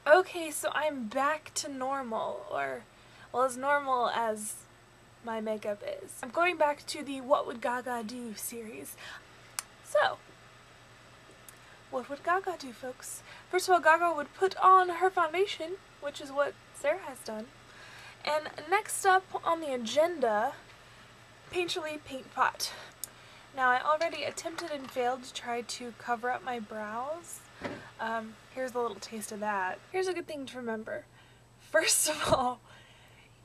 Okay, so I'm back to normal, or, well, as normal as my makeup is. I'm going back to the What Would Gaga Do series. So, what would Gaga do, folks? First of all, Gaga would put on her foundation, which is what Sarah has done. And next up on the agenda, Painterly Paint Pot. Now, I already attempted and failed to try to cover up my brows. Here's a little taste of that. Here's a good thing to remember. First of all,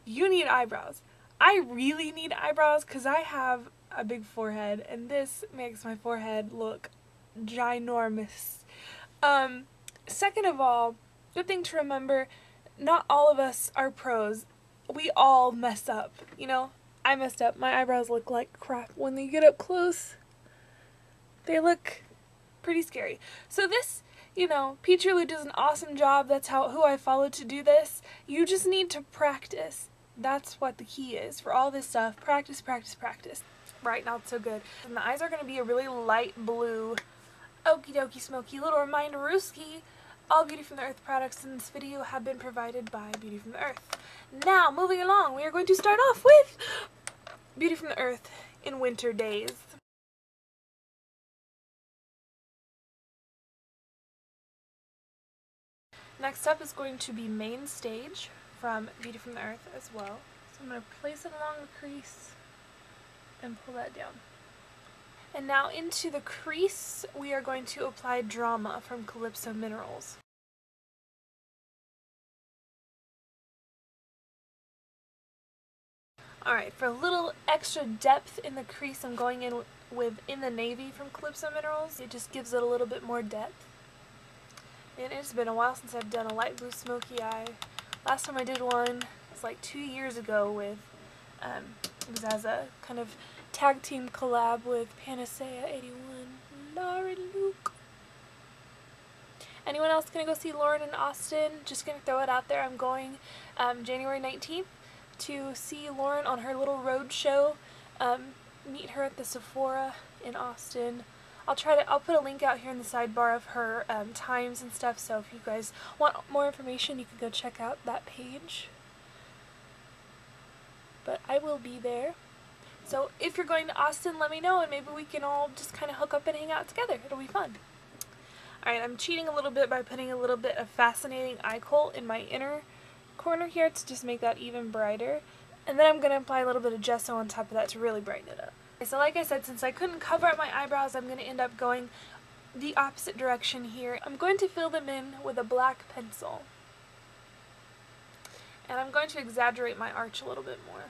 you need eyebrows. I really need eyebrows because I have a big forehead, and this makes my forehead look ginormous. Second of all, good thing to remember, not all of us are pros. We all mess up, you know? I messed up. My eyebrows look like crap. When they get up close, they look pretty scary. So this, Peacherly does an awesome job. That's who I followed to do this. You just need to practice. That's what the key is for all this stuff. Practice, practice, practice. Right, not so good. And the eyes are going to be a really light blue. Okie dokie smoky. Little reminder-ooski. All Beauty from the Earth products in this video have been provided by Beauty from the Earth. Now, moving along, we are going to start off with Beauty from the Earth in Winter Days. Next up is going to be Main Stage from Beauty from the Earth as well. So I'm going to place it along the crease and pull that down. And now into the crease, we are going to apply Drama from Calypso Minerals. Alright, for a little extra depth in the crease, I'm going in with In the Navy from Calypso Minerals. It just gives it a little bit more depth. And it's been a while since I've done a light blue smoky eye. Last time I did one was like 2 years ago with, it was as a kind of tag team collab with Panacea 81, Lauren Luke. Anyone else gonna go see Lauren in Austin? Just gonna throw it out there. I'm going January 19th to see Lauren on her little road show. Meet her at the Sephora in Austin. I'll put a link out here in the sidebar of her times and stuff, so if you guys want more information, you can go check out that page. But I will be there. So if you're going to Austin, let me know, and maybe we can all just kind of hook up and hang out together. It'll be fun. Alright, I'm cheating a little bit by putting a little bit of Fascinating Eye Kohl in my inner corner here to just make that even brighter. And then I'm going to apply a little bit of gesso on top of that to really brighten it up. So like I said, since I couldn't cover up my eyebrows, I'm going to end up going the opposite direction here. I'm going to fill them in with a black pencil. And I'm going to exaggerate my arch a little bit more.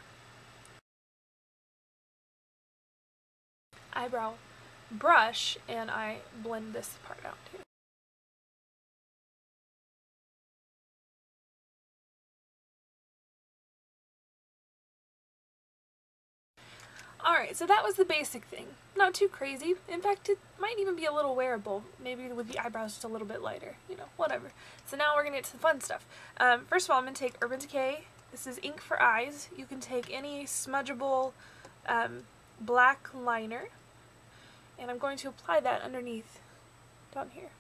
Eyebrow brush, and I blend this part out too. Alright, so that was the basic thing. Not too crazy. In fact, it might even be a little wearable. Maybe with the eyebrows just a little bit lighter. Whatever. So now we're going to get to the fun stuff. First of all, I'm going to take Urban Decay. This is ink for eyes. You can take any smudgeable black liner. And I'm going to apply that underneath, down here.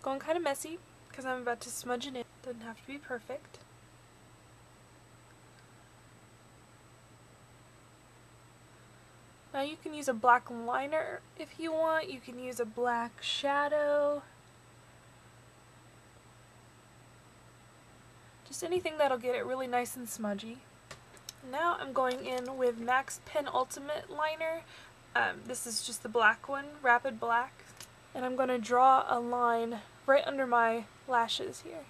Going kind of messy, because I'm about to smudge it in. Doesn't have to be perfect. Now you can use a black liner if you want. You can use a black shadow. Just anything that'll get it really nice and smudgy. Now I'm going in with MAC's Pen Ultimate Liner. This is just the black one, Rapid Black. And I'm going to draw a line right under my lashes here.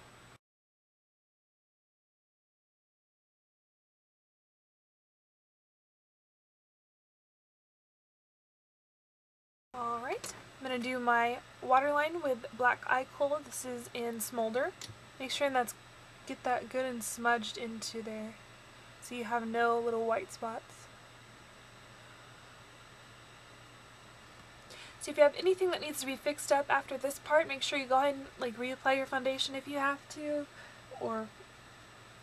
Alright, I'm going to do my waterline with black eye kohl. This is in Smolder. Make sure that's get that good and smudged into there so you have no little white spots. So if you have anything that needs to be fixed up after this part, make sure you go ahead and reapply your foundation if you have to, or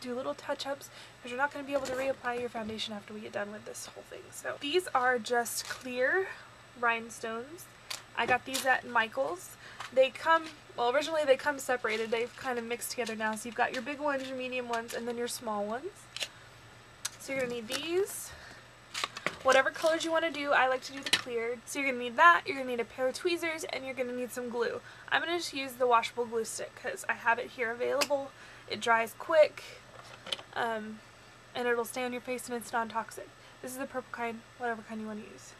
do little touch-ups, because you're not going to be able to reapply your foundation after we get done with this whole thing. So these are just clear rhinestones. I got these at Michael's. They come, well, originally they come separated. They've kind of mixed together now. So you've got your big ones, your medium ones, and then your small ones. So you're going to need these. Whatever colors you want to do, I like to do the cleared. So you're going to need that, you're going to need a pair of tweezers, and you're going to need some glue. I'm going to just use the washable glue stick because I have it here available. It dries quick, and it'll stay on your face and it's non-toxic. This is the purple kind, whatever kind you want to use.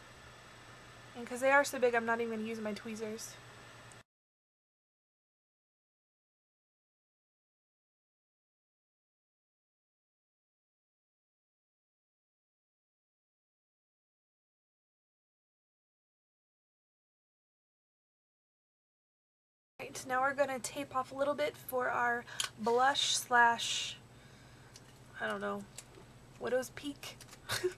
And because they are so big, I'm not even going to use my tweezers. Right, now we're going to tape off a little bit for our blush slash, I don't know, Widow's Peak. And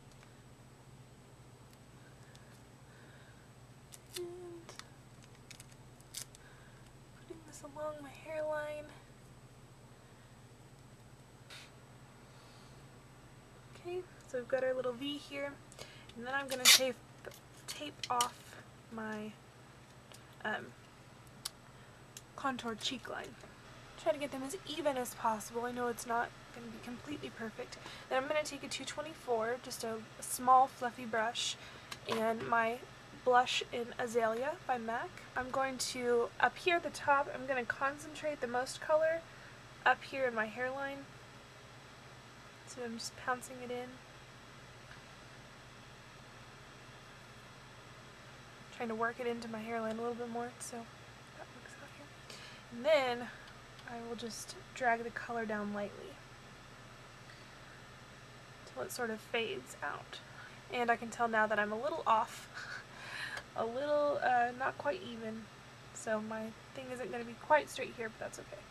putting this along my hairline. Okay, so we've got our little V here, and then I'm going to tape off my contour cheek line. Try to get them as even as possible. I know it's not going to be completely perfect. Then I'm going to take a 224, just a small fluffy brush, and my blush in Azalea by MAC. I'm going to, up here at the top, I'm going to concentrate the most color up here in my hairline. So I'm just pouncing it in. Trying to work it into my hairline a little bit more so that works out here. And then I will just drag the color down lightly until it sort of fades out. And I can tell now that I'm a little off, a little not quite even, so my thing isn't going to be quite straight here, but that's okay.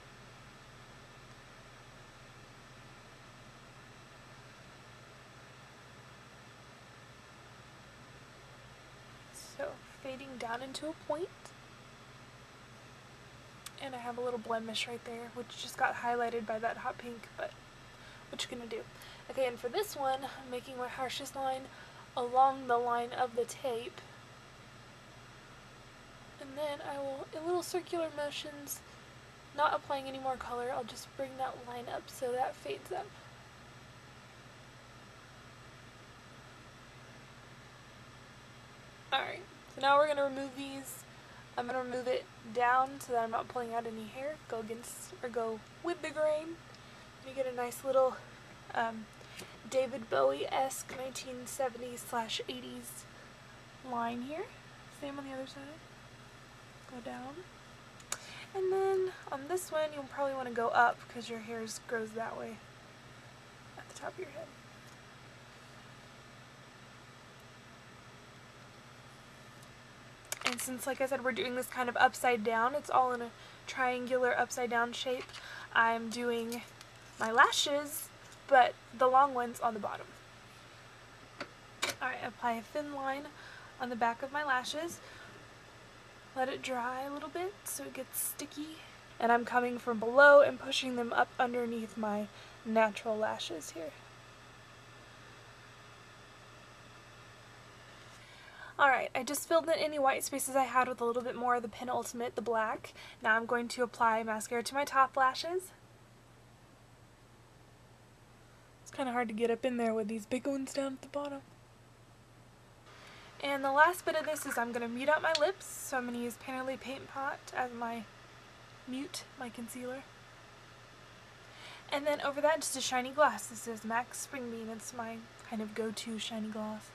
So fading down into a point. And I have a little blemish right there, which just got highlighted by that hot pink, but what you gonna do? Okay, and for this one, I'm making my harshest line along the line of the tape. And then I will, in little circular motions, not applying any more color, I'll just bring that line up so that fades up. Alright, so now we're gonna remove these. I'm going to remove it down so that I'm not pulling out any hair. Go against, or go with the grain. You get a nice little David Bowie-esque 1970s/80s line here. Same on the other side. Go down. And then on this one you'll probably want to go up because your hair grows that way at the top of your head. And since, like I said, we're doing this kind of upside down, it's all in a triangular upside down shape, I'm doing my lashes, but the long ones on the bottom. Alright, apply a thin line on the back of my lashes. Let it dry a little bit so it gets sticky. And I'm coming from below and pushing them up underneath my natural lashes here. Alright, I just filled in any white spaces I had with a little bit more of the Penultimate, the black. Now I'm going to apply mascara to my top lashes. It's kind of hard to get up in there with these big ones down at the bottom. And the last bit of this is I'm going to mute out my lips, so I'm going to use Painterly Paint Pot as my concealer. And then over that, just a shiny gloss. This is MAC Spring Beam. It's my kind of go-to shiny gloss.